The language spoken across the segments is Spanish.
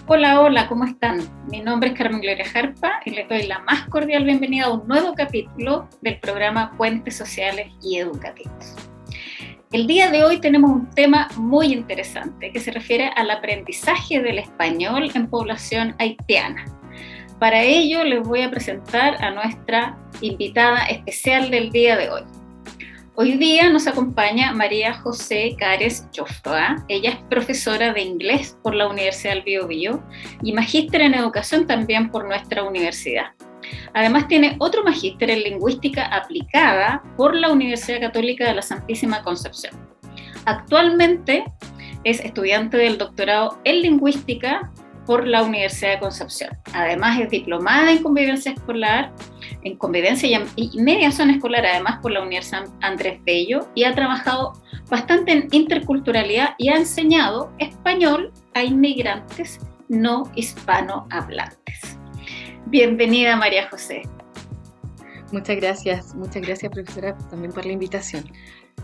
Hola, hola, ¿cómo están? Mi nombre es Carmen Gloria Jarpa y les doy la más cordial bienvenida a un nuevo capítulo del programa Puentes Sociales y Educativos. El día de hoy tenemos un tema muy interesante que se refiere al aprendizaje del español en población haitiana. Para ello les voy a presentar a nuestra invitada especial del día de hoy. Hoy día nos acompaña María José Cares Jofroa. Ella es profesora de inglés por la Universidad del Biobío y magíster en educación también por nuestra universidad. Además tiene otro magíster en lingüística aplicada por la Universidad Católica de la Santísima Concepción. Actualmente es estudiante del doctorado en lingüística por la Universidad de Concepción. Además es diplomada en convivencia escolar, en convivencia y mediación escolar, además por la Universidad Andrés Bello, y ha trabajado bastante en interculturalidad y ha enseñado español a inmigrantes no hispanohablantes. Bienvenida, María José. Muchas gracias, profesora, también por la invitación.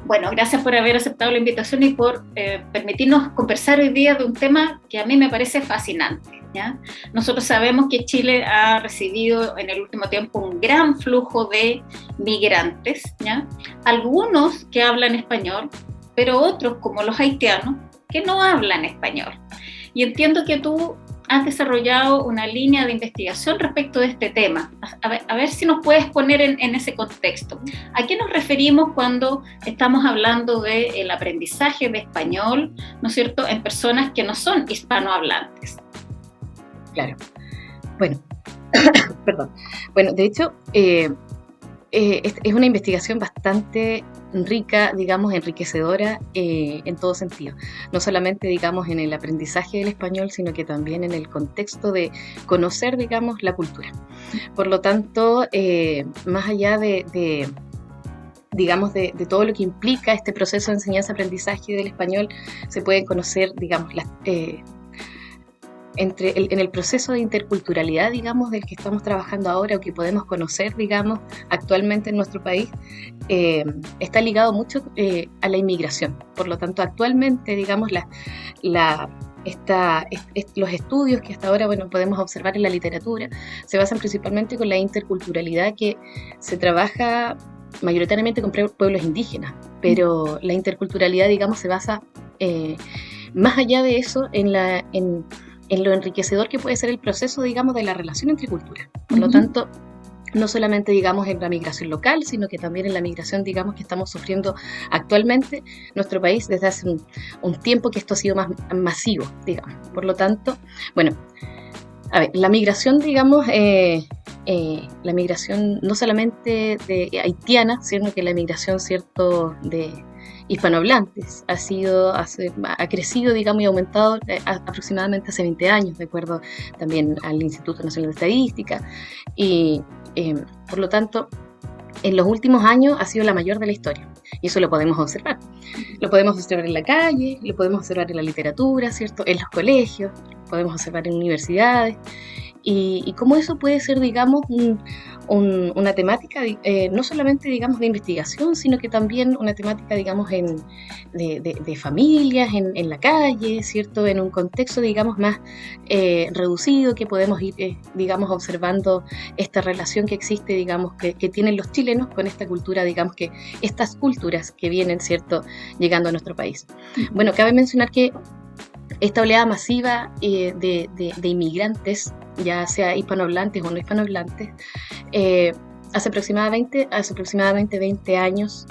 Bueno, gracias por haber aceptado la invitación y por permitirnos conversar hoy día de un tema que a mí me parece fascinante, ¿ya? Nosotros sabemos que Chile ha recibido en el último tiempo un gran flujo de migrantes, ¿ya? Algunos que hablan español, pero otros, como los haitianos, que no hablan español. Y entiendo que tú has desarrollado una línea de investigación respecto de este tema. A ver si nos puedes poner en ese contexto. ¿A qué nos referimos cuando estamos hablando del aprendizaje de español, ¿no es cierto?, en personas que no son hispanohablantes? Claro. Bueno, perdón. Bueno, de hecho, es una investigación bastante rica, digamos, enriquecedora en todo sentido. No solamente, digamos, en el aprendizaje del español, sino que también en el contexto de conocer, digamos, la cultura. Por lo tanto, más allá de todo lo que implica este proceso de enseñanza-aprendizaje del español, se pueden conocer, digamos, en el proceso de interculturalidad, digamos, del que estamos trabajando ahora o que podemos conocer, digamos, actualmente en nuestro país, está ligado mucho a la inmigración. Por lo tanto, actualmente, digamos, los estudios que hasta ahora, bueno, podemos observar en la literatura se basan principalmente con la interculturalidad que se trabaja mayoritariamente con pueblos indígenas, pero la interculturalidad, digamos, se basa más allá de eso en lo enriquecedor que puede ser el proceso, digamos, de la relación entre culturas. Por lo tanto, no solamente, digamos, en la migración local, sino que también en la migración, digamos, que estamos sufriendo actualmente en nuestro país desde hace un tiempo que esto ha sido más masivo, digamos. Por lo tanto, bueno, a ver, la migración, digamos, la migración no solamente de haitiana, sino que la migración, cierto, de hispanohablantes ha crecido, digamos, y aumentado aproximadamente hace 20 años, de acuerdo también al Instituto Nacional de Estadística, y por lo tanto, en los últimos años ha sido la mayor de la historia, y eso lo podemos observar. Lo podemos observar en la calle, lo podemos observar en la literatura, ¿cierto?, en los colegios, lo podemos observar en universidades, y cómo eso puede ser, digamos, una temática no solamente, digamos, de investigación, sino que también una temática, digamos, de familias, en la calle, ¿cierto?, en un contexto, digamos, más reducido, que podemos ir, digamos, observando esta relación que existe, digamos, que tienen los chilenos con esta cultura, digamos, que estas culturas que vienen, ¿cierto?, llegando a nuestro país. Bueno, cabe mencionar que esta oleada masiva de inmigrantes, ya sea hispanohablantes o no hispanohablantes, hace aproximadamente 20 años,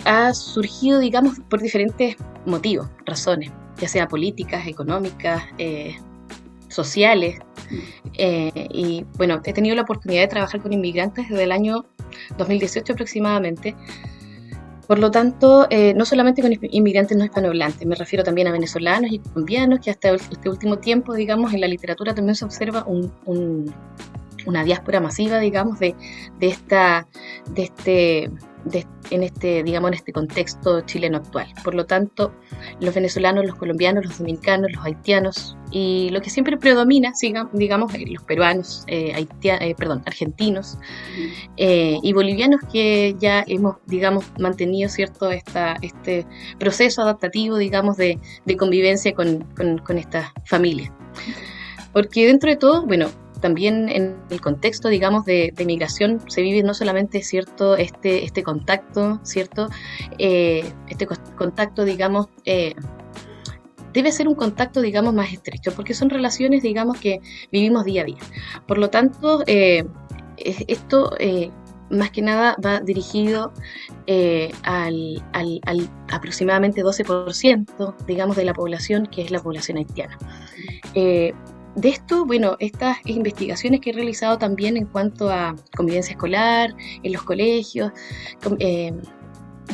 ha surgido, digamos, por diferentes motivos, razones, ya sea políticas, económicas, sociales, y bueno, he tenido la oportunidad de trabajar con inmigrantes desde el año 2018 aproximadamente. Por lo tanto, no solamente con inmigrantes no hispanohablantes, me refiero también a venezolanos y colombianos, que hasta este último tiempo, digamos, en la literatura también se observa una diáspora masiva, digamos, en este contexto chileno actual. Por lo tanto, los venezolanos, los colombianos, los dominicanos, los haitianos, Y lo que siempre predomina, digamos, los peruanos, argentinos y bolivianos, que ya hemos, digamos, mantenido, ¿cierto?, este proceso adaptativo, digamos, de convivencia con esta familia. Porque dentro de todo, bueno, también en el contexto, digamos, de migración se vive no solamente, ¿cierto?, este contacto, ¿cierto?, contacto, digamos, debe ser un contacto, digamos, más estrecho, porque son relaciones, digamos, que vivimos día a día. Por lo tanto, esto más que nada va dirigido al aproximadamente 12%, digamos, de la población, que es la población haitiana. De esto, bueno, estas investigaciones que he realizado también en cuanto a convivencia escolar, en los colegios,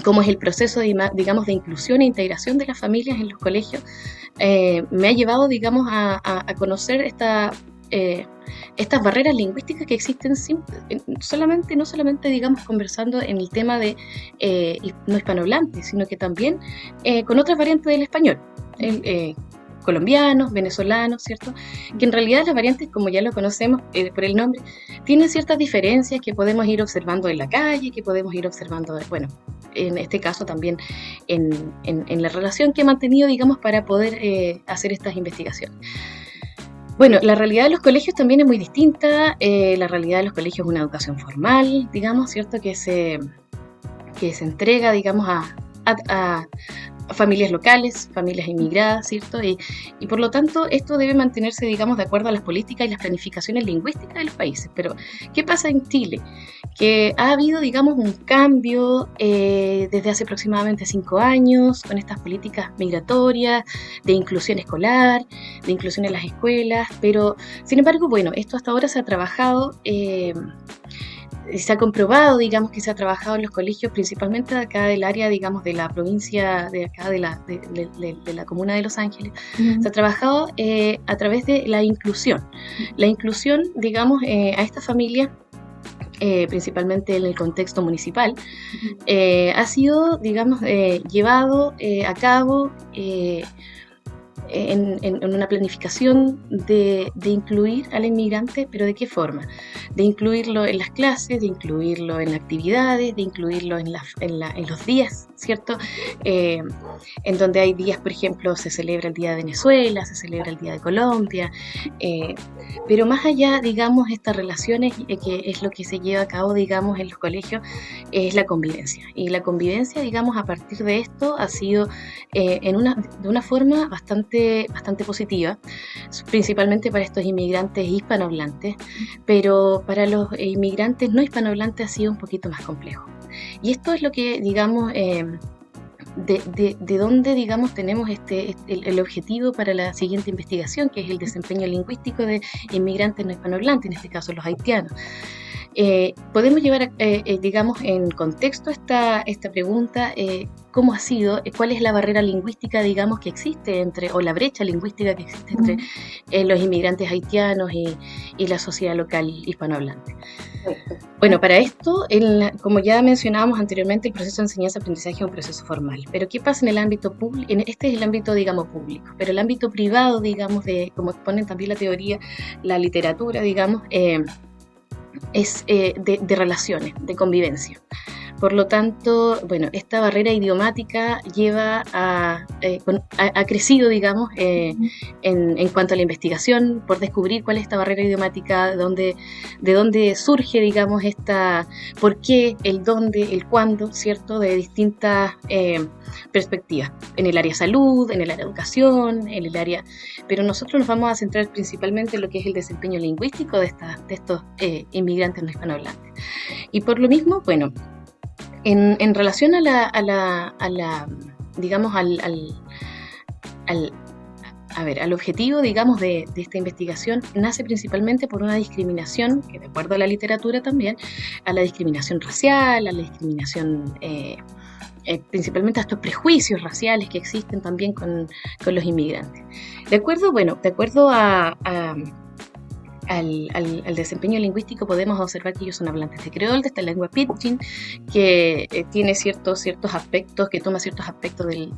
cómo es el proceso, digamos, de inclusión e integración de las familias en los colegios, me ha llevado, digamos, a conocer estas barreras lingüísticas que existen no solamente, digamos, conversando en el tema de no hispanohablantes, sino que también con otras variantes del español. Colombianos, venezolanos, ¿cierto? Que en realidad las variantes, como ya lo conocemos por el nombre, tienen ciertas diferencias que podemos ir observando en la calle, que podemos ir observando, bueno, en este caso también en la relación que he mantenido, digamos, para poder hacer estas investigaciones. Bueno, la realidad de los colegios también es muy distinta. La realidad de los colegios es una educación formal, digamos, ¿cierto? Que se entrega, digamos, a familias locales, familias inmigradas, ¿cierto? Y por lo tanto esto debe mantenerse, digamos, de acuerdo a las políticas y las planificaciones lingüísticas de los países. Pero, ¿qué pasa en Chile? Que ha habido, digamos, un cambio desde hace aproximadamente 5 años con estas políticas migratorias, de inclusión escolar, de inclusión en las escuelas, pero sin embargo, bueno, esto hasta ahora se ha trabajado, se ha comprobado, digamos, que se ha trabajado en los colegios, principalmente de acá del área, digamos, de la provincia, de acá de la comuna de Los Ángeles. Se ha trabajado a través de la inclusión. La inclusión, digamos, a esta familia, principalmente en el contexto municipal, ha sido, digamos, llevado a cabo en una planificación de incluir al inmigrante, pero ¿de qué forma? De incluirlo en las clases, de incluirlo en las actividades, de incluirlo en los días, ¿cierto? En donde hay días, por ejemplo, se celebra el Día de Venezuela, se celebra el Día de Colombia, pero más allá, digamos, estas relaciones, que es lo que se lleva a cabo, digamos, en los colegios, es la convivencia. Y la convivencia, digamos, a partir de esto ha sido de una forma bastante positiva, principalmente para estos inmigrantes hispanohablantes, pero para los inmigrantes no hispanohablantes ha sido un poquito más complejo. Y esto es lo que, digamos, de dónde, digamos, tenemos el objetivo para la siguiente investigación, que es el desempeño lingüístico de inmigrantes no hispanohablantes, en este caso los haitianos. Podemos llevar, digamos, en contexto esta pregunta, cómo ha sido, cuál es la barrera lingüística, digamos, que existe o la brecha lingüística que existe entre los inmigrantes haitianos y la sociedad local hispanohablante. Bueno, para esto, como ya mencionábamos anteriormente, el proceso de enseñanza-aprendizaje es un proceso formal. Pero ¿qué pasa en el ámbito público? Este es el ámbito, digamos, público. Pero el ámbito privado, digamos, como exponen también la teoría, la literatura, digamos, es de relaciones, de convivencia. Por lo tanto, bueno, esta barrera idiomática ha crecido, digamos, en cuanto a la investigación, por descubrir cuál es esta barrera idiomática, de dónde surge, digamos, por qué, el dónde, el cuándo, ¿cierto?, de distintas perspectivas, en el área salud, en el área educación, en el área... Pero nosotros nos vamos a centrar principalmente en lo que es el desempeño lingüístico de estos inmigrantes no hispanohablantes. Y por lo mismo, bueno, en relación digamos, al objetivo, digamos, de esta investigación, nace principalmente por una discriminación, que de acuerdo a la literatura también, a la discriminación racial, a la discriminación, principalmente a estos prejuicios raciales que existen también con los inmigrantes. De acuerdo al desempeño lingüístico, podemos observar que ellos son hablantes de creol, de esta lengua pidgin, que tiene ciertos aspectos, que toma ciertos aspectos del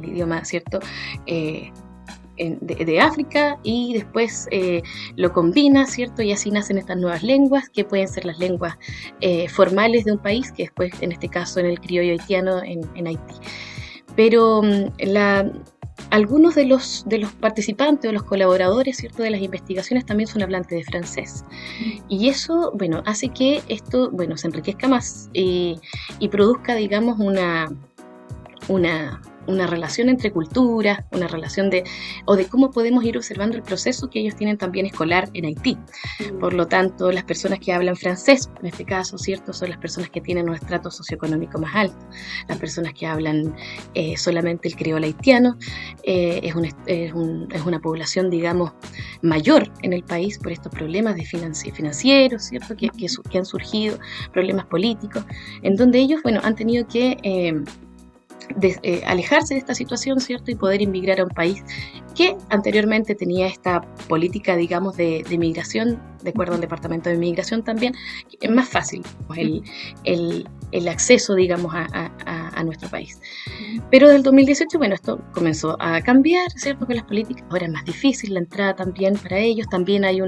idioma, ¿cierto?, de África y después lo combina, ¿cierto? Y así nacen estas nuevas lenguas que pueden ser las lenguas formales de un país, que después, en este caso, en el criollo haitiano en Haití. Pero algunos de los participantes o los colaboradores, ¿cierto?, de las investigaciones también son hablantes de francés. Y eso, bueno, hace que esto, bueno, se enriquezca más y produzca, digamos, una relación entre culturas, una relación de cómo podemos ir observando el proceso que ellos tienen también escolar en Haití. Por lo tanto, las personas que hablan francés, en este caso, ¿cierto?, son las personas que tienen un estrato socioeconómico más alto. Las personas que hablan solamente el criollo haitiano es una población, digamos, mayor en el país por estos problemas de financieros, ¿cierto?, que han surgido, problemas políticos, en donde ellos, bueno, han tenido que alejarse de esta situación, ¿cierto?, y poder inmigrar a un país que anteriormente tenía esta política, digamos, de migración, de acuerdo al Departamento de Migración también, es más fácil el acceso, digamos, a nuestro país. Pero del 2018, bueno, esto comenzó a cambiar, ¿cierto?, que las políticas ahora es más difícil, la entrada también para ellos, también hay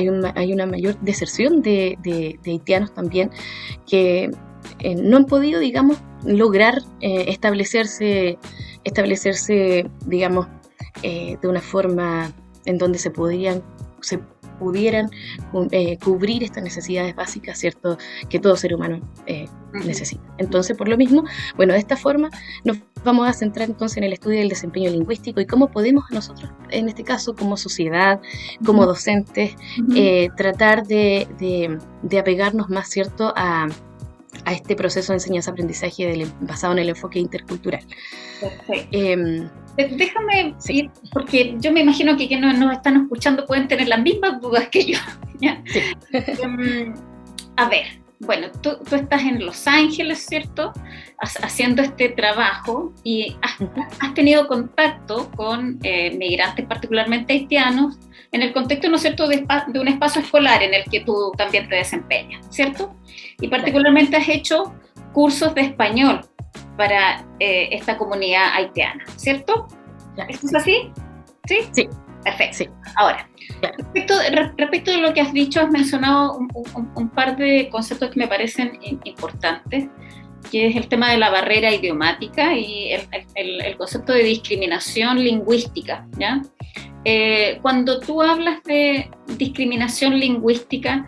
una mayor deserción de haitianos también, que no han podido, digamos, lograr establecerse, digamos, de una forma en donde se pudieran cubrir estas necesidades básicas, ¿cierto?, que todo ser humano necesita. Entonces, por lo mismo, bueno, de esta forma nos vamos a centrar entonces en el estudio del desempeño lingüístico y cómo podemos nosotros, en este caso, como sociedad, como docentes, tratar de apegarnos más, ¿cierto?, a este proceso de enseñanza-aprendizaje basado en el enfoque intercultural. Perfecto. Déjame ir, porque yo me imagino que quienes nos están escuchando pueden tener las mismas dudas que yo. ¿Ya? Sí. A ver, bueno, tú estás en Los Ángeles, ¿cierto?, haciendo este trabajo y has tenido contacto con migrantes, particularmente haitianos, en el contexto, ¿no es cierto?, de un espacio escolar en el que tú también te desempeñas, ¿cierto? Y particularmente has hecho cursos de español para esta comunidad haitiana, ¿cierto? ¿Esto es así? ¿Sí? Sí. Perfecto. Sí. Ahora, respecto de lo que has dicho, has mencionado un par de conceptos que me parecen importantes, que es el tema de la barrera idiomática y el concepto de discriminación lingüística, ¿ya? Cuando tú hablas de discriminación lingüística,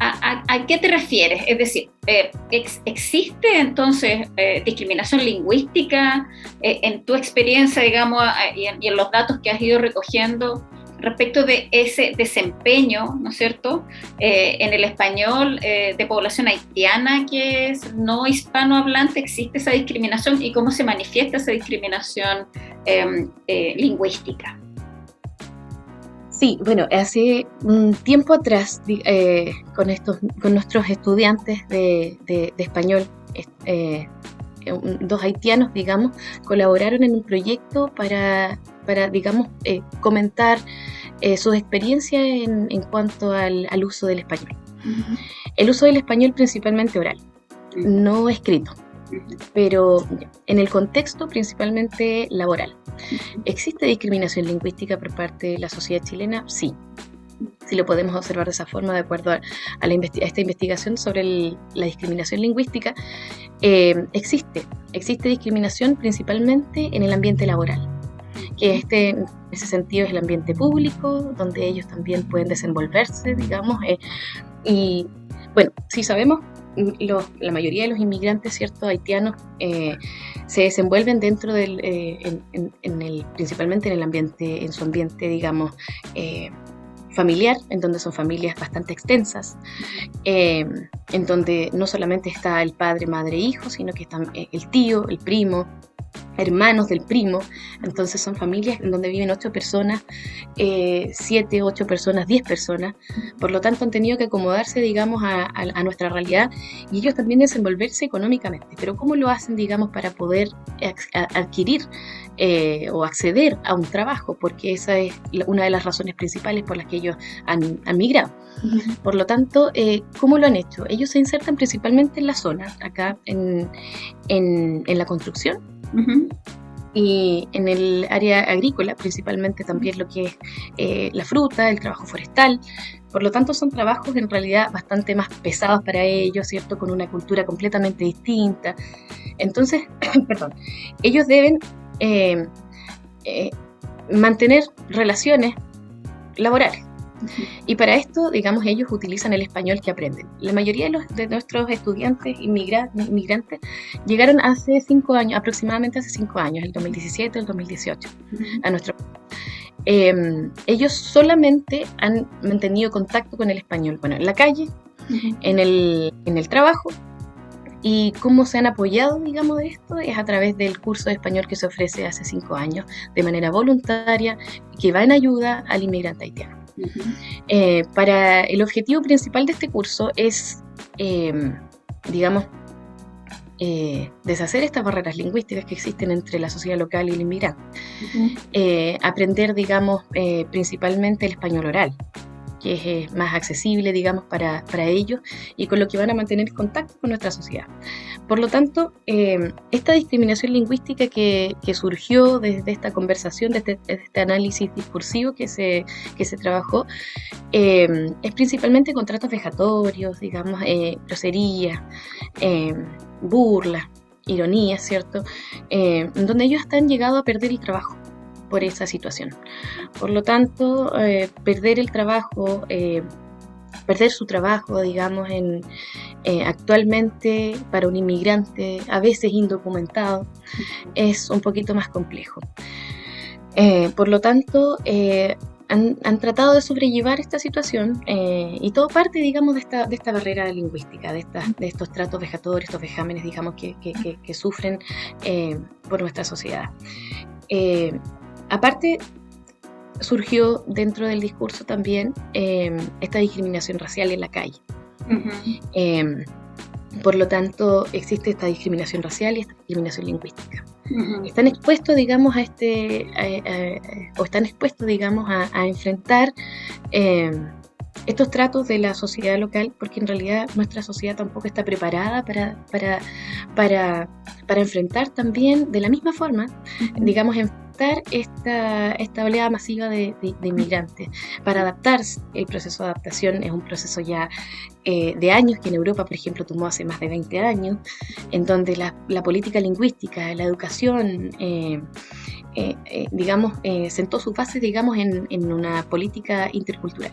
¿a qué te refieres? Es decir, ¿existe entonces discriminación lingüística en tu experiencia, digamos, y en los datos que has ido recogiendo respecto de ese desempeño, ¿no es cierto?, en el español de población haitiana que es no hispanohablante? ¿Existe esa discriminación y cómo se manifiesta esa discriminación lingüística? Sí, bueno, hace un tiempo atrás con nuestros estudiantes de español, dos haitianos, digamos, colaboraron en un proyecto para digamos, comentar sus experiencias en cuanto al uso del español. Uh-huh. El uso del español principalmente oral, no escrito, pero en el contexto principalmente laboral. ¿Existe discriminación lingüística por parte de la sociedad chilena? Sí. Sí lo podemos observar de esa forma, de acuerdo a esta investigación sobre la discriminación lingüística. Existe discriminación principalmente en el ambiente laboral, que en ese sentido es el ambiente público, donde ellos también pueden desenvolverse, digamos, y bueno, sí sabemos, la mayoría de los inmigrantes, ¿cierto?, haitianos, se desenvuelven dentro principalmente en el ambiente, en su ambiente, digamos, familiar, en donde son familias bastante extensas, en donde no solamente está el padre, madre, hijo, sino que están el tío, el primo, hermanos del primo. Entonces son familias en donde viven 8 personas, 7, 8 personas, 10 personas. Por lo tanto han tenido que acomodarse, digamos, a nuestra realidad y ellos también desenvolverse económicamente. Pero ¿cómo lo hacen, digamos, para poder adquirir o acceder a un trabajo? Porque esa es una de las razones principales por las que ellos han migrado. Uh-huh. Por lo tanto, ¿cómo lo han hecho? Ellos se insertan principalmente en la zona, acá en la construcción. Uh-huh. y en el área agrícola, principalmente también lo que es la fruta, el trabajo forestal. Por lo tanto, son trabajos en realidad bastante más pesados para ellos, ¿cierto? Con una cultura completamente distinta. Entonces, perdón, ellos deben eh, eh, mantener relaciones laborales. Y para esto, digamos, ellos utilizan el español que aprenden. La mayoría de nuestros estudiantes inmigrantes llegaron hace 5 años, aproximadamente hace 5 años, el 2017, el 2018, a nuestro país. Ellos solamente han mantenido contacto con el español, bueno, en la calle, en el trabajo, y cómo se han apoyado, digamos, de esto es a través del curso de español que se ofrece hace 5 años de manera voluntaria, que va en ayuda al inmigrante haitiano. Para el objetivo principal de este curso es, digamos, deshacer estas barreras lingüísticas que existen entre la sociedad local y el inmigrante. Aprender, digamos, principalmente el español oral, que es más accesible, digamos, para ellos y con lo que van a mantener contacto con nuestra sociedad. Por lo tanto, esta discriminación lingüística que surgió desde esta conversación, desde este análisis discursivo que se trabajó, es principalmente con tratos vejatorios, digamos, groserías, burlas, ironías, ¿cierto? Donde ellos han llegado a perder el trabajo por esa situación. Por lo tanto, perder el trabajo, perder su trabajo, digamos, actualmente para un inmigrante, a veces indocumentado, es un poquito más complejo. Por lo tanto, han tratado de sobrellevar esta situación y todo parte, digamos, de esta barrera lingüística, de estos tratos vejatorios, estos vejámenes, digamos, que sufren por nuestra sociedad. Aparte, surgió dentro del discurso también esta discriminación racial en la calle. Por lo tanto, existe esta discriminación racial y esta discriminación lingüística. Están expuestos, digamos, o están expuestos, digamos, a enfrentar estos tratos de la sociedad local, porque en realidad nuestra sociedad tampoco está preparada para enfrentar también de la misma forma, digamos, enfrentar esta oleada masiva de inmigrantes. Para adaptarse, el proceso de adaptación es un proceso ya de años, que en Europa, por ejemplo, tomó hace más de 20 años, en donde la política lingüística, la educación, digamos, sentó sus bases, digamos, en una política intercultural,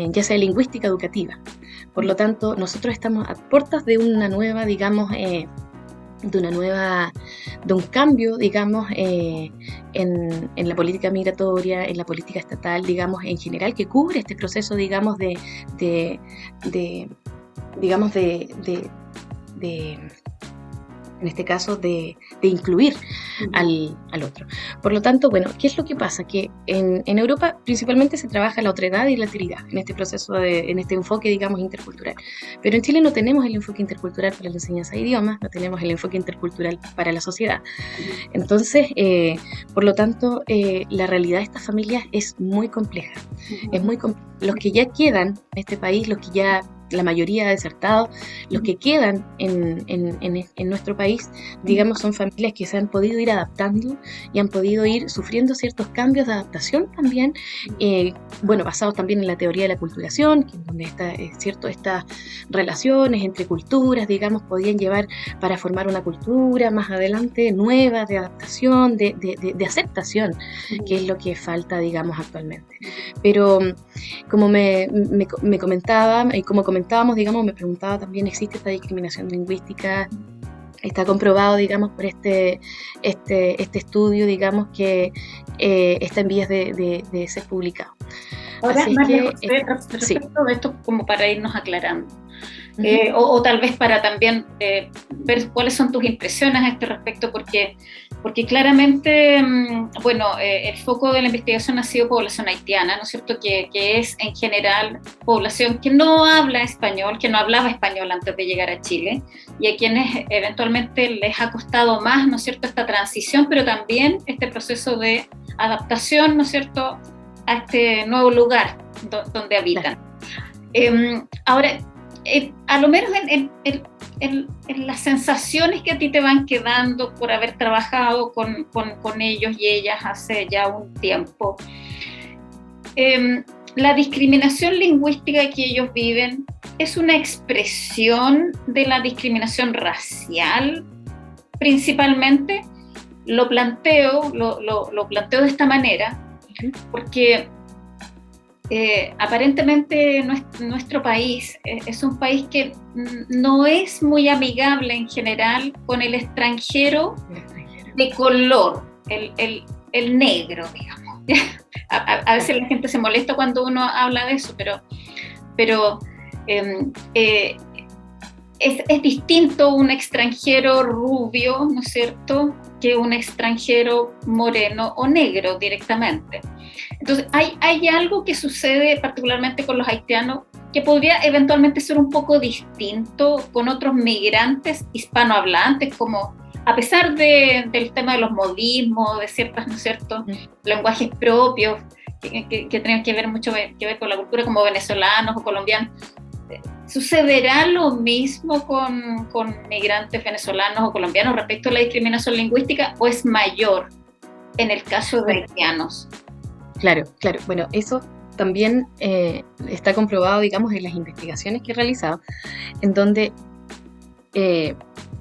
ya sea lingüística, educativa. Por lo tanto, nosotros estamos a puertas de una nueva, digamos, de un cambio, digamos, en la política migratoria, en la política estatal, digamos, en general, que cubre este proceso, digamos, en este caso, de incluir al otro. Por lo tanto, bueno, ¿qué es lo que pasa? Que en Europa principalmente se trabaja la otredad y la alteridad en este proceso, en este enfoque, digamos, intercultural. Pero en Chile no tenemos el enfoque intercultural para la enseñanza de idiomas, no tenemos el enfoque intercultural para la sociedad. Entonces, por lo tanto, la realidad de estas familias es muy compleja. Los que ya quedan en este país, los que ya la mayoría ha desertado, los que quedan en nuestro país, digamos, son familias que se han podido ir adaptando y han podido ir sufriendo ciertos cambios de adaptación también, bueno, basados también en la teoría de la aculturación, que donde estas relaciones entre culturas, digamos, podían llevar para formar una cultura más adelante nueva, de adaptación, de aceptación, que es lo que falta, digamos, actualmente. Pero como me comentaba, y como comentábamos, digamos, me preguntaba también, ¿existe esta discriminación lingüística? Está comprobado, digamos, por este estudio, digamos, que está en vías de ser publicado. Ahora, María José, respecto de esto, como para irnos aclarando, o tal vez para también ver cuáles son tus impresiones a este respecto, porque claramente, bueno, el foco de la investigación ha sido población haitiana, ¿no es cierto?, que es en general población que no habla español, que no hablaba español antes de llegar a Chile, y a quienes eventualmente les ha costado más, ¿no es cierto?, esta transición, pero también este proceso de adaptación, ¿no es cierto?, a este nuevo lugar donde habitan. Ahora, a lo menos en las sensaciones que a ti te van quedando por haber trabajado con ellos y ellas hace ya un tiempo. La discriminación lingüística que ellos viven es una expresión de la discriminación racial, principalmente. Lo planteo de esta manera, porque aparentemente nuestro país es un país que no es muy amigable en general con el extranjero de color, el negro, digamos. A veces la gente se molesta cuando uno habla de eso, pero es distinto un extranjero rubio, ¿no es cierto?, que un extranjero moreno o negro directamente. Entonces, hay algo que sucede particularmente con los haitianos que podría eventualmente ser un poco distinto con otros migrantes hispanohablantes, como a pesar del tema de los modismos, de ciertos, ¿no es cierto?, lenguajes propios que tienen que ver mucho que ver con la cultura, como venezolanos o colombianos. ¿Sucederá lo mismo con migrantes venezolanos o colombianos respecto a la discriminación lingüística, o es mayor en el caso de haitianos? Claro. Bueno, eso también está comprobado, digamos, en las investigaciones que he realizado, en donde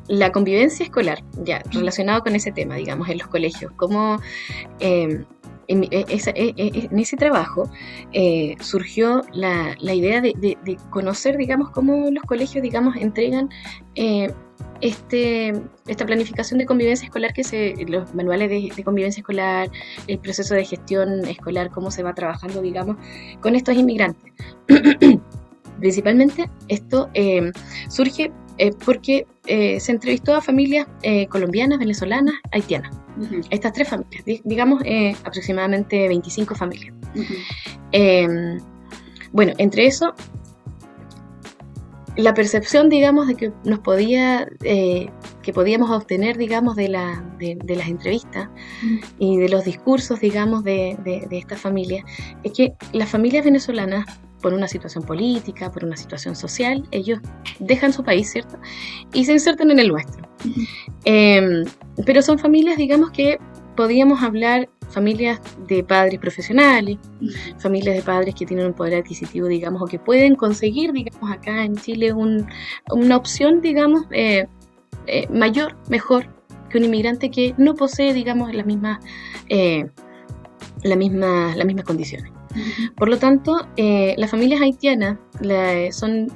la convivencia escolar, ya relacionado con ese tema, digamos, en los colegios, como en ese trabajo surgió la idea de conocer, digamos, cómo los colegios, digamos, entregan esta planificación de convivencia escolar, los manuales de convivencia escolar, el proceso de gestión escolar, cómo se va trabajando, digamos, con estos inmigrantes. Principalmente esto surge porque se entrevistó a familias colombianas, venezolanas, haitianas. Uh-huh. Estas tres familias, digamos aproximadamente 25 familias. Uh-huh. Bueno, entre eso, la percepción, digamos, de que que podíamos obtener, digamos, de las entrevistas y de los discursos, digamos, de estas familias, es que las familias venezolanas, por una situación política, por una situación social, ellos dejan su país, ¿cierto?, y se insertan en el nuestro. Pero son familias, digamos, que podíamos hablar, familias de padres profesionales, familias de padres que tienen un poder adquisitivo, digamos, o que pueden conseguir, digamos, acá en Chile una opción, digamos, mayor, mejor que un inmigrante que no posee, digamos, las mismas condiciones. Por lo tanto, las familias haitianas son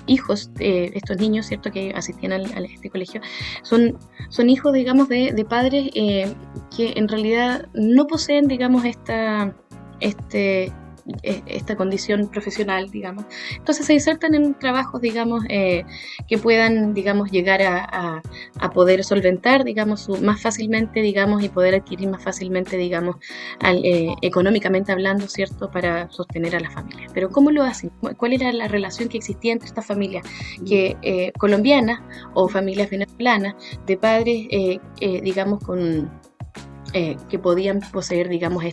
hijos de estos niños, ¿cierto?, que asistían a este colegio, son hijos, digamos, de padres que en realidad no poseen, digamos, esta condición profesional, digamos. Entonces se insertan en trabajos, digamos, que puedan, digamos, llegar a poder solventar, digamos, más fácilmente, digamos, y poder adquirir más fácilmente, digamos, económicamente hablando, ¿cierto?, para sostener a la familia. Pero ¿cómo lo hacen? ¿Cuál era la relación que existía entre estas familias colombianas o familias venezolanas de padres, digamos, que podían poseer, digamos,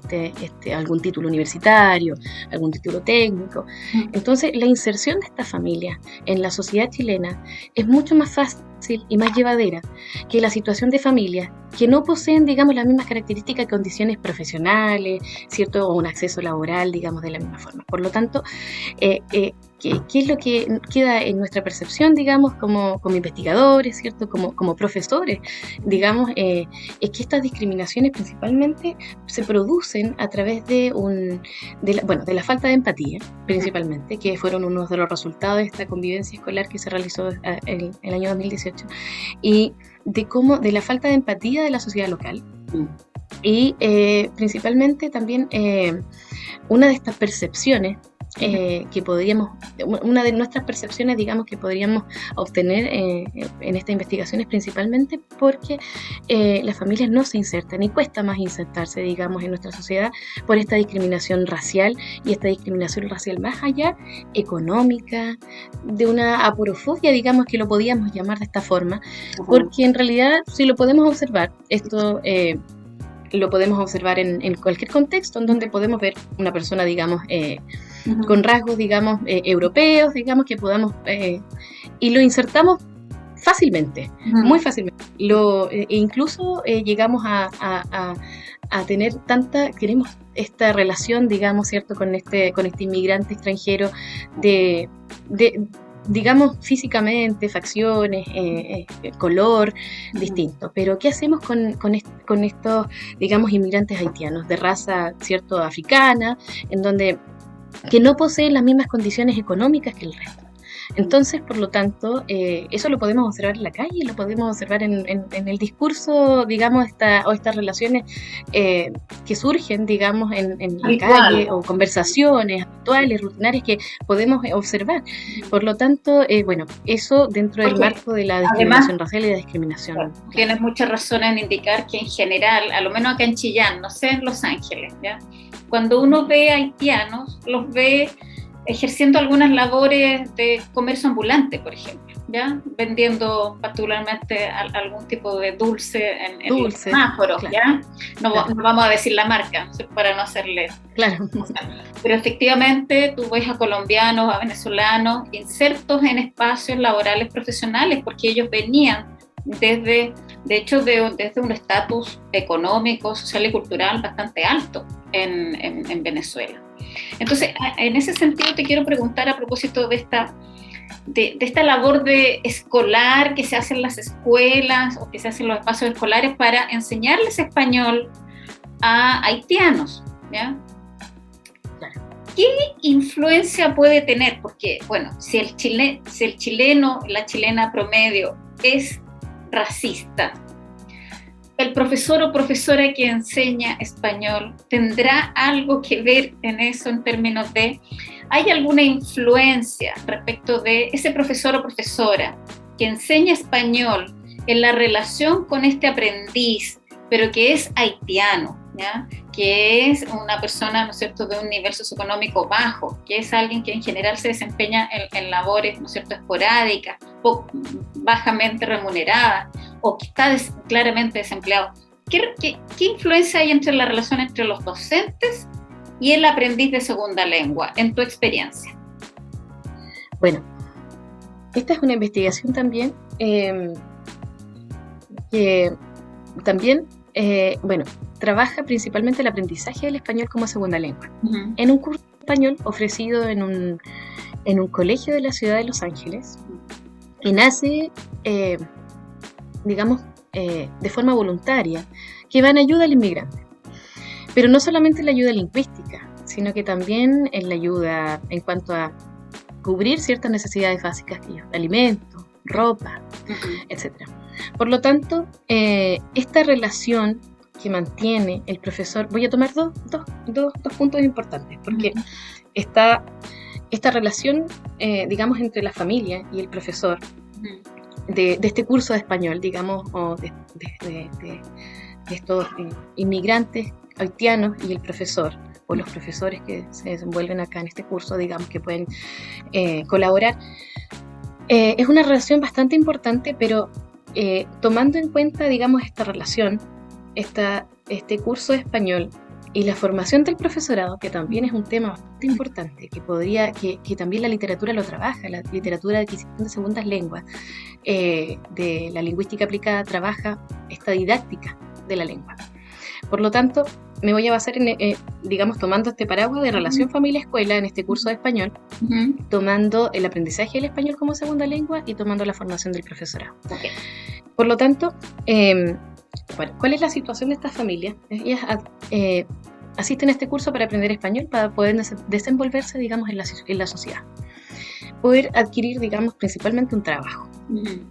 algún título universitario, algún título técnico? Entonces, la inserción de estas familias en la sociedad chilena es mucho más fácil y más llevadera que la situación de familias que no poseen, digamos, las mismas características y condiciones profesionales, ¿cierto?, o un acceso laboral, digamos, de la misma forma. Por lo tanto, ¿qué es lo que queda en nuestra percepción, digamos, como investigadores, ¿cierto?, como profesores, digamos, es que estas discriminaciones principalmente se producen a través de la falta de empatía, principalmente, que fueron uno de los resultados de esta convivencia escolar que se realizó el año 2018, y de la falta de empatía de la sociedad local. Y principalmente también una de estas percepciones una de nuestras percepciones, digamos, que podríamos obtener en estas investigaciones, principalmente porque las familias no se insertan y cuesta más insertarse, digamos, en nuestra sociedad por esta discriminación racial, y esta discriminación racial más allá económica, de una aporofobia, digamos, que lo podíamos llamar de esta forma, porque en realidad, si lo podemos observar, esto lo podemos observar en cualquier contexto en donde podemos ver una persona, digamos, con rasgos, digamos, europeos, digamos, que podamos, y lo insertamos fácilmente, muy fácilmente. Incluso llegamos a tener queremos esta relación, digamos, ¿cierto?, con este inmigrante extranjero de digamos, físicamente, facciones, color, distinto. Pero ¿qué hacemos con estos, digamos, inmigrantes haitianos de raza, ¿cierto?, africana, en donde que no poseen las mismas condiciones económicas que el resto? Entonces, por lo tanto, eso lo podemos observar en la calle, lo podemos observar en el discurso, digamos, estas relaciones que surgen, digamos, en la calle, o conversaciones habituales, rutinarias que podemos observar. Por lo tanto, bueno, eso dentro del marco de la discriminación racial y la discriminación. Tienes mucha razón en indicar que en general, a lo menos acá en Chillán, no sé, en Los Ángeles, ¿ya?, cuando uno ve haitianos, los ve ejerciendo algunas labores de comercio ambulante, por ejemplo, ¿ya?, vendiendo particularmente algún tipo de dulce en los semáforos, claro, ¿ya? No vamos a decir la marca para no hacerle... Claro. Pero efectivamente tú ves a colombianos, a venezolanos insertos en espacios laborales profesionales, porque ellos venían desde un estatus económico, social y cultural bastante alto en Venezuela. Entonces, en ese sentido te quiero preguntar a propósito de esta labor de escolar que se hace en las escuelas o que se hace en los espacios escolares para enseñarles español a haitianos, ¿ya? ¿Qué influencia puede tener? Porque, bueno, si el chileno, la chilena promedio es racista, el profesor o profesora que enseña español tendrá algo que ver en eso, en términos de, ¿hay alguna influencia respecto de ese profesor o profesora que enseña español en la relación con este aprendiz, pero que es haitiano, ¿ya?, que es una persona, ¿no es cierto?, de un nivel socioeconómico bajo, que es alguien que en general se desempeña en labores, ¿no es cierto?, esporádicas, bajamente remuneradas, o que está claramente desempleado? ¿Qué influencia hay entre la relación entre los docentes y el aprendiz de segunda lengua, en tu experiencia? Bueno, esta es una investigación también que también, bueno, trabaja principalmente el aprendizaje del español como segunda lengua. Uh-huh. En un curso de español ofrecido en un colegio de la ciudad de Los Ángeles, y nace, digamos, de forma voluntaria, que va en ayuda al inmigrante. Pero no solamente la ayuda lingüística, sino que también en la ayuda en cuanto a cubrir ciertas necesidades básicas, que alimentos, ropa, uh-huh, etc. Por lo tanto, esta relación que mantiene el profesor, voy a tomar dos puntos importantes, porque uh-huh, esta relación, digamos, entre la familia y el profesor, uh-huh, de este curso de español, digamos, o de estos inmigrantes haitianos y el profesor, o los profesores que se desenvuelven acá en este curso, digamos, que pueden colaborar, es una relación bastante importante, pero tomando en cuenta, digamos, esta relación, este curso de español y la formación del profesorado, que también es un tema bastante importante, que también la literatura lo trabaja, la literatura de adquisición de segundas lenguas, de la lingüística aplicada, trabaja esta didáctica de la lengua. Por lo tanto, me voy a basar digamos, tomando este paraguas de relación familia-escuela en este curso de español, uh-huh, tomando el aprendizaje del español como segunda lengua y tomando la formación del profesorado. Okay. Por lo tanto, bueno, ¿cuál es la situación de estas familias? Ellas asisten a este curso para aprender español, para poder desenvolverse, digamos, en la sociedad. Poder adquirir, digamos, principalmente un trabajo. Uh-huh.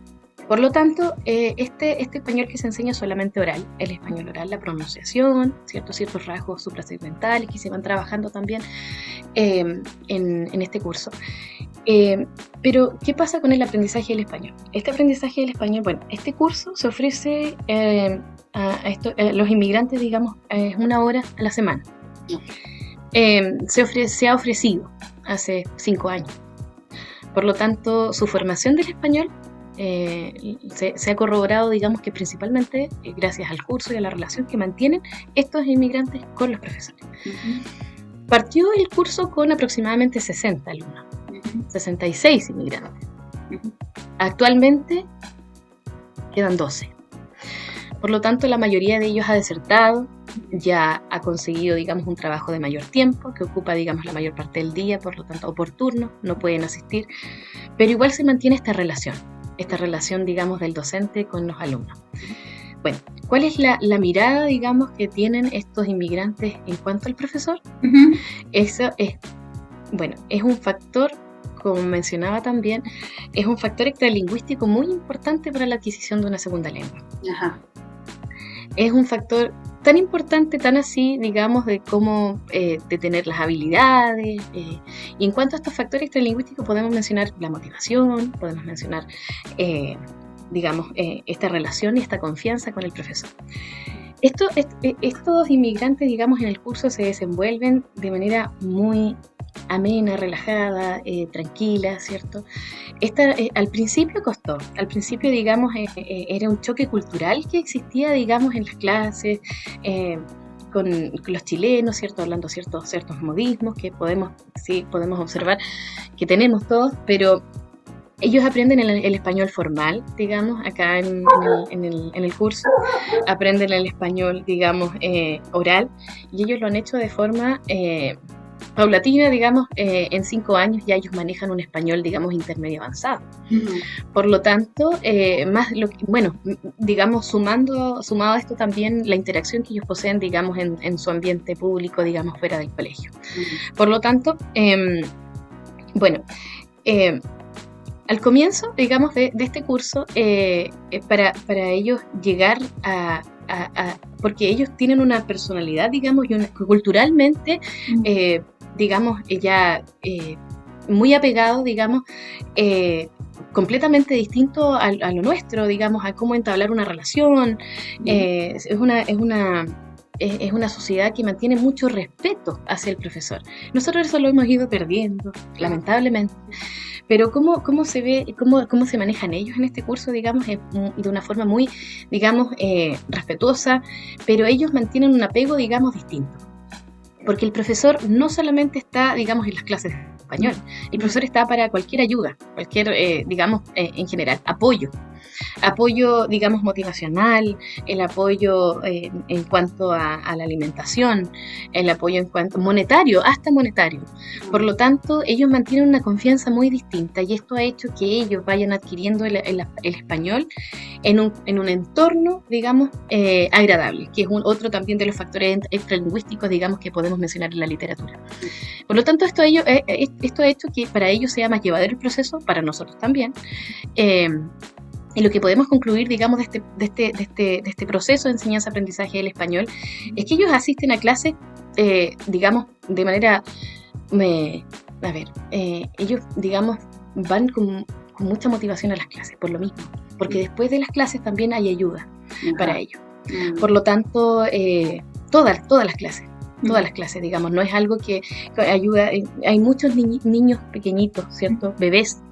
Por lo tanto, este español que se enseña solamente oral, el español oral, la pronunciación, ciertos rasgos suprasegmentales que se van trabajando también en este curso. Pero, ¿qué pasa con el aprendizaje del español? Este aprendizaje del español, bueno, este curso se ofrece a los inmigrantes, digamos, 1 hora a la semana. Se ha ofrecido hace 5 años. Por lo tanto, su formación del español se ha corroborado, digamos, que principalmente gracias al curso y a la relación que mantienen estos inmigrantes con los profesores. Uh-huh. Partió el curso con aproximadamente 60 alumnos, uh-huh, 66 inmigrantes. Uh-huh. Actualmente quedan 12. Por lo tanto, la mayoría de ellos ha desertado, ya ha conseguido, digamos, un trabajo de mayor tiempo, que ocupa, digamos, la mayor parte del día, por lo tanto, o por turno, no pueden asistir, pero igual se mantiene esta relación, digamos, del docente con los alumnos. Bueno, ¿cuál es la mirada, digamos, que tienen estos inmigrantes en cuanto al profesor? Eso es, bueno, es un factor, como mencionaba también, es un factor extralingüístico muy importante para la adquisición de una segunda lengua. Ajá. Es un factor tan importante, tan así, digamos, de cómo de tener las habilidades. Y en cuanto a estos factores extralingüísticos podemos mencionar la motivación, podemos mencionar, digamos, esta relación y esta confianza con el profesor. Estos inmigrantes, digamos, en el curso se desenvuelven de manera muy amena, relajada, tranquila, ¿cierto? Al principio costó, digamos, era un choque cultural que existía, digamos, en las clases, con los chilenos, ¿cierto? Hablando ciertos modismos que podemos observar que tenemos todos, pero ellos aprenden el español formal, digamos, acá en el curso, aprenden el español, digamos, oral, y ellos lo han hecho de forma paulatina, digamos, en 5 años ya ellos manejan un español, digamos, intermedio avanzado. Por lo tanto, digamos, sumado a esto también la interacción que ellos poseen, digamos, en su ambiente público, digamos, fuera del colegio. Por lo tanto, al comienzo, digamos, de este curso, para ellos llegar porque ellos tienen una personalidad, digamos, y culturalmente, digamos, ya muy apegado, digamos, completamente distinto a lo nuestro, digamos, a cómo entablar una relación. Es una sociedad que mantiene mucho respeto hacia el profesor. Nosotros eso lo hemos ido perdiendo, lamentablemente. Pero cómo se ve, cómo se manejan ellos en este curso, digamos, de una forma muy, digamos, respetuosa, pero ellos mantienen un apego, digamos, distinto. Porque el profesor no solamente está, digamos, en las clases de español, el profesor está para cualquier ayuda, digamos, en general, apoyo, digamos, motivacional, el apoyo en cuanto a la alimentación, el apoyo en cuanto monetario, hasta monetario. Por lo tanto, ellos mantienen una confianza muy distinta y esto ha hecho que ellos vayan adquiriendo el español en un entorno, digamos, agradable, que es otro también de los factores extralingüísticos, digamos, que podemos mencionar en la literatura. Por lo tanto, esto ha hecho que para ellos sea más llevadero el proceso, para nosotros también. Y lo que podemos concluir, digamos, de este proceso de enseñanza-aprendizaje del español es que ellos asisten a clases, digamos, de manera, ellos, digamos, van con mucha motivación a las clases, por lo mismo, porque después de las clases también hay ayuda para ellos. Por lo tanto, todas las clases, digamos, no es algo que ayuda. Hay muchos niños pequeñitos, ¿cierto? Bebés,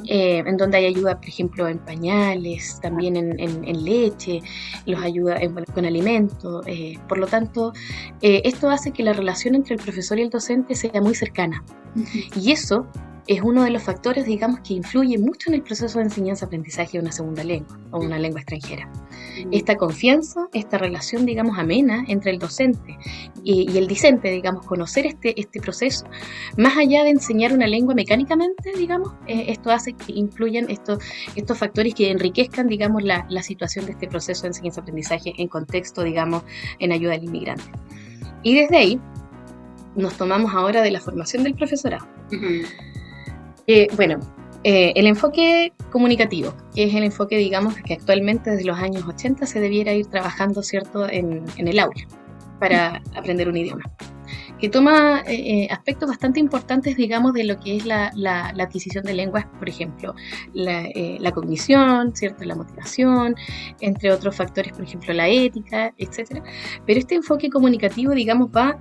en donde hay ayuda, por ejemplo, en pañales, también en leche, los ayuda con alimentos. Por lo tanto, esto hace que la relación entre el profesor y el docente sea muy cercana. Y eso es uno de los factores, digamos, que influye mucho en el proceso de enseñanza-aprendizaje de una segunda lengua o una lengua extranjera. Esta confianza, esta relación, digamos, amena entre el docente y el discente, digamos, conocer este proceso, más allá de enseñar una lengua mecánicamente, digamos, esto hace que influyan estos factores que enriquezcan, digamos, la situación de este proceso de enseñanza-aprendizaje en contexto, digamos, en ayuda al inmigrante. Y desde ahí nos tomamos ahora de la formación del profesorado. El enfoque comunicativo, que es el enfoque, digamos, que actualmente desde los años 80 se debiera ir trabajando, ¿cierto?, en el aula para aprender un idioma, que toma aspectos bastante importantes, digamos, de lo que es la adquisición de lenguas, por ejemplo, la cognición, ¿cierto?, la motivación, entre otros factores, por ejemplo, la ética, etcétera. Pero este enfoque comunicativo, digamos, va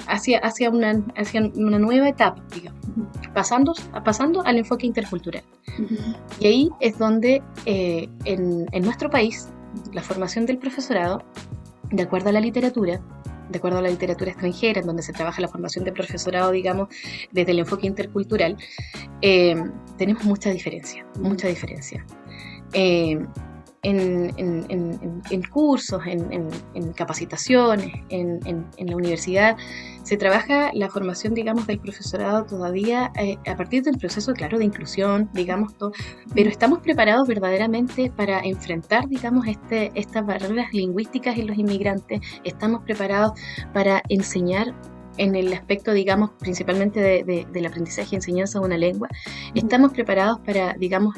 hacia una nueva etapa, digamos, pasando al enfoque intercultural. Y ahí es donde en nuestro país la formación del profesorado, de acuerdo a la literatura extranjera, en donde se trabaja la formación del profesorado, digamos, desde el enfoque intercultural, tenemos mucha diferencia. en cursos, en capacitaciones, en la universidad, se trabaja la formación, digamos, del profesorado todavía a partir del proceso, claro, de inclusión, digamos, todo, pero estamos preparados verdaderamente para enfrentar, digamos, estas barreras lingüísticas en los inmigrantes, estamos preparados para enseñar en el aspecto, digamos, principalmente del aprendizaje y enseñanza de una lengua, estamos preparados para, digamos,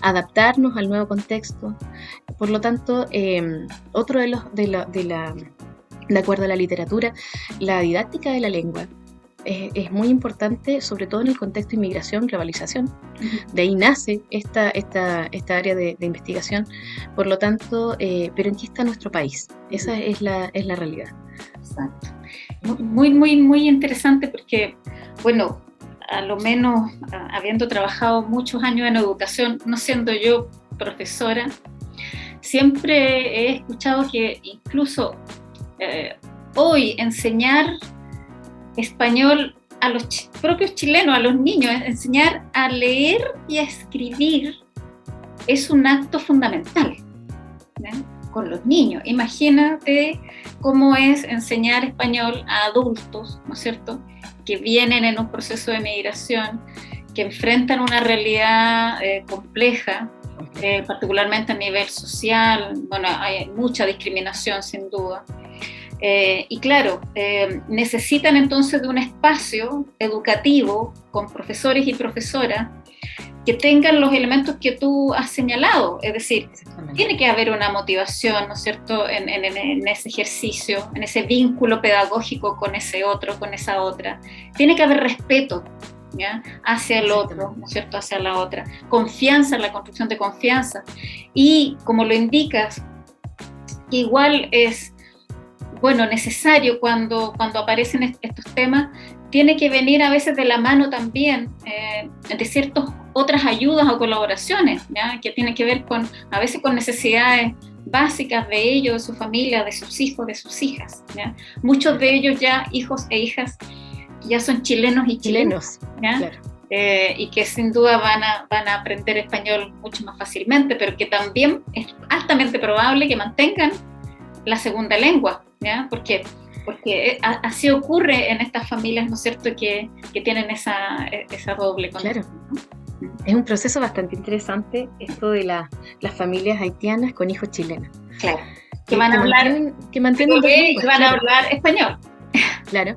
adaptarnos al nuevo contexto. Por lo tanto, otro de acuerdo a la literatura, la didáctica de la lengua es muy importante, sobre todo en el contexto de inmigración, globalización. De ahí nace esta área de investigación. Por lo tanto, pero ¿en qué está nuestro país? Esa es la realidad. Exacto. Muy interesante porque, bueno, a lo menos habiendo trabajado muchos años en educación, no siendo yo profesora, siempre he escuchado que incluso hoy enseñar español a los propios chilenos, a los niños, enseñar a leer y a escribir es un acto fundamental, ¿no? Con los niños. Imagínate cómo es enseñar español a adultos, ¿no es cierto?, que vienen en un proceso de migración, que enfrentan una realidad compleja, particularmente a nivel social. Bueno, hay mucha discriminación sin duda. Y claro, necesitan entonces de un espacio educativo con profesores y profesoras que tengan los elementos que tú has señalado, es decir, tiene que haber una motivación, ¿no es cierto?, en ese ejercicio, en ese vínculo pedagógico con ese otro, con esa otra. Tiene que haber respeto, ¿ya?, hacia el otro, ¿no es cierto?, hacia la otra. Confianza, la construcción de confianza. Y como lo indicas, que igual es, bueno, necesario cuando aparecen estos temas, tiene que venir a veces de la mano también de ciertas otras ayudas o colaboraciones, ¿ya?, que tienen que ver a veces con necesidades básicas de ellos, de su familia, de sus hijos, de sus hijas, ¿ya? Muchos de ellos ya, hijos e hijas, ya son chilenos y chilenos, ¿ya? Claro. Y que sin duda van a aprender español mucho más fácilmente, pero que también es altamente probable que mantengan la segunda lengua, ¿ya? Porque así ocurre en estas familias, ¿no es cierto?, que tienen esa doble condición. Claro. Es un proceso bastante interesante esto de las familias haitianas con hijos chilenos. Claro. Que van a hablar español. Claro.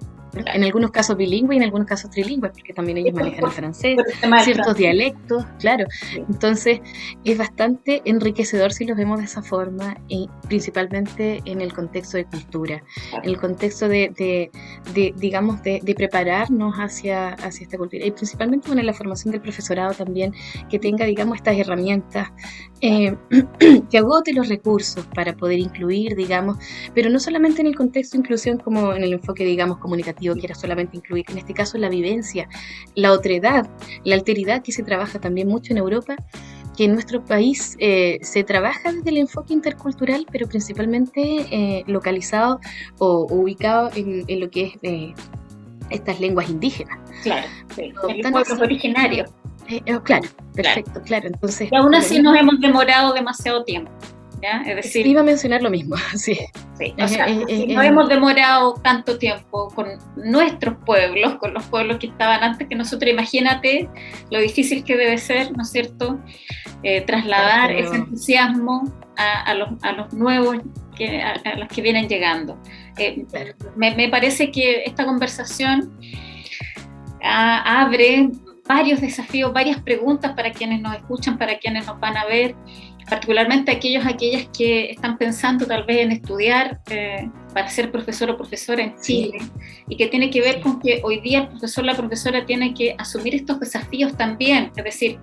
En algunos casos bilingües y en algunos casos trilingües, porque también ellos manejan el francés, ciertos dialectos, claro. Sí. Entonces, es bastante enriquecedor si los vemos de esa forma, y principalmente en el contexto de cultura, en el contexto de prepararnos hacia esta cultura, y principalmente en la formación del profesorado también, que tenga, digamos, estas herramientas, que agote los recursos para poder incluir, digamos, pero no solamente en el contexto de inclusión como en el enfoque, digamos, comunicativo, que era solamente incluir, en este caso la vivencia, la otredad, la alteridad, que se trabaja también mucho en Europa, que en nuestro país se trabaja desde el enfoque intercultural, pero principalmente localizado o ubicado en lo que es estas lenguas indígenas. Claro, sí, los pueblos originarios. Claro, perfecto, claro. Entonces, y aún así nos hemos demorado demasiado tiempo, ¿ya? Es decir, iba a mencionar lo mismo, sí. Sí, o sea, no hemos demorado tanto tiempo con nuestros pueblos, con los pueblos que estaban antes que nosotros. Imagínate lo difícil que debe ser, ¿no es cierto?, trasladar ese entusiasmo a los nuevos, a los que vienen llegando. Claro. Me parece que esta conversación abre varios desafíos, varias preguntas para quienes nos escuchan, para quienes nos van a ver, particularmente aquellas que están pensando tal vez en estudiar para ser profesor o profesora en Chile, y que tiene que ver con que hoy día el profesor, la profesora tiene que asumir estos desafíos también. Es decir,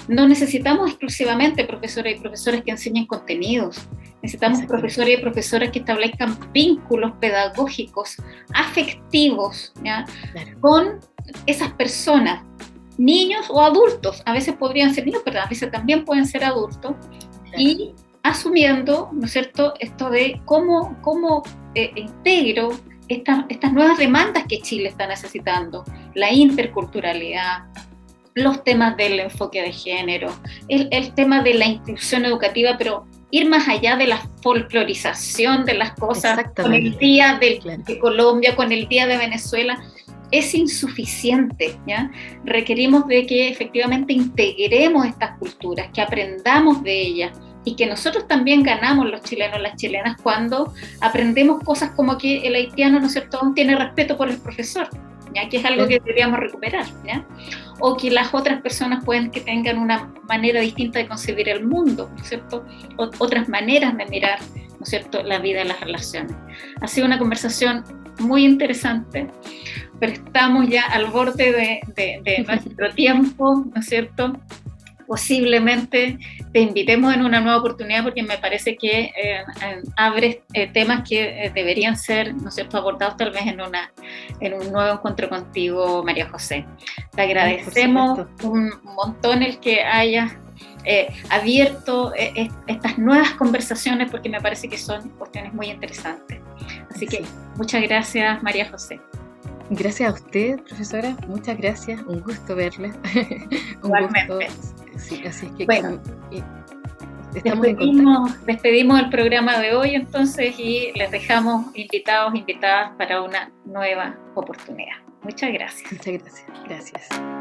no necesitamos exclusivamente profesores y profesoras que enseñen contenidos, necesitamos profesores y profesoras que establezcan vínculos pedagógicos, afectivos, ¿ya?, claro, con esas personas, niños o adultos. A veces podrían ser niños, pero a veces también pueden ser adultos, claro, y asumiendo, ¿no es cierto?, esto de cómo integro estas nuevas demandas que Chile está necesitando, la interculturalidad, los temas del enfoque de género, el tema de la inclusión educativa, pero ir más allá de la folclorización de las cosas, con el día de Colombia, con el día de Venezuela, es insuficiente, ¿ya? Requerimos de que efectivamente integremos estas culturas, que aprendamos de ellas, y que nosotros también ganamos, los chilenos, las chilenas, cuando aprendemos cosas como que el haitiano, ¿no es cierto?, aún tiene respeto por el profesor, ¿ya? Que es algo que deberíamos recuperar, ¿ya? O que las otras personas pueden que tengan una manera distinta de concebir el mundo, ¿no es cierto?, otras maneras de mirar, ¿no es cierto?, la vida y las relaciones. Ha sido una conversación muy interesante, pero estamos ya al borde de nuestro tiempo, ¿no es cierto? Posiblemente te invitemos en una nueva oportunidad, porque me parece que abres temas que deberían ser, ¿no es cierto?, abordados tal vez en un nuevo encuentro contigo, María José. Te agradecemos un montón el que hayas abierto estas nuevas conversaciones, porque me parece que son cuestiones muy interesantes. Así que muchas gracias, María José. Gracias a usted, profesora, muchas gracias, un gusto verla. Igualmente. Sí, así es que bueno, estamos en contacto. Despedimos el programa de hoy entonces, y les dejamos invitadas para una nueva oportunidad. Muchas gracias. Muchas gracias. Gracias.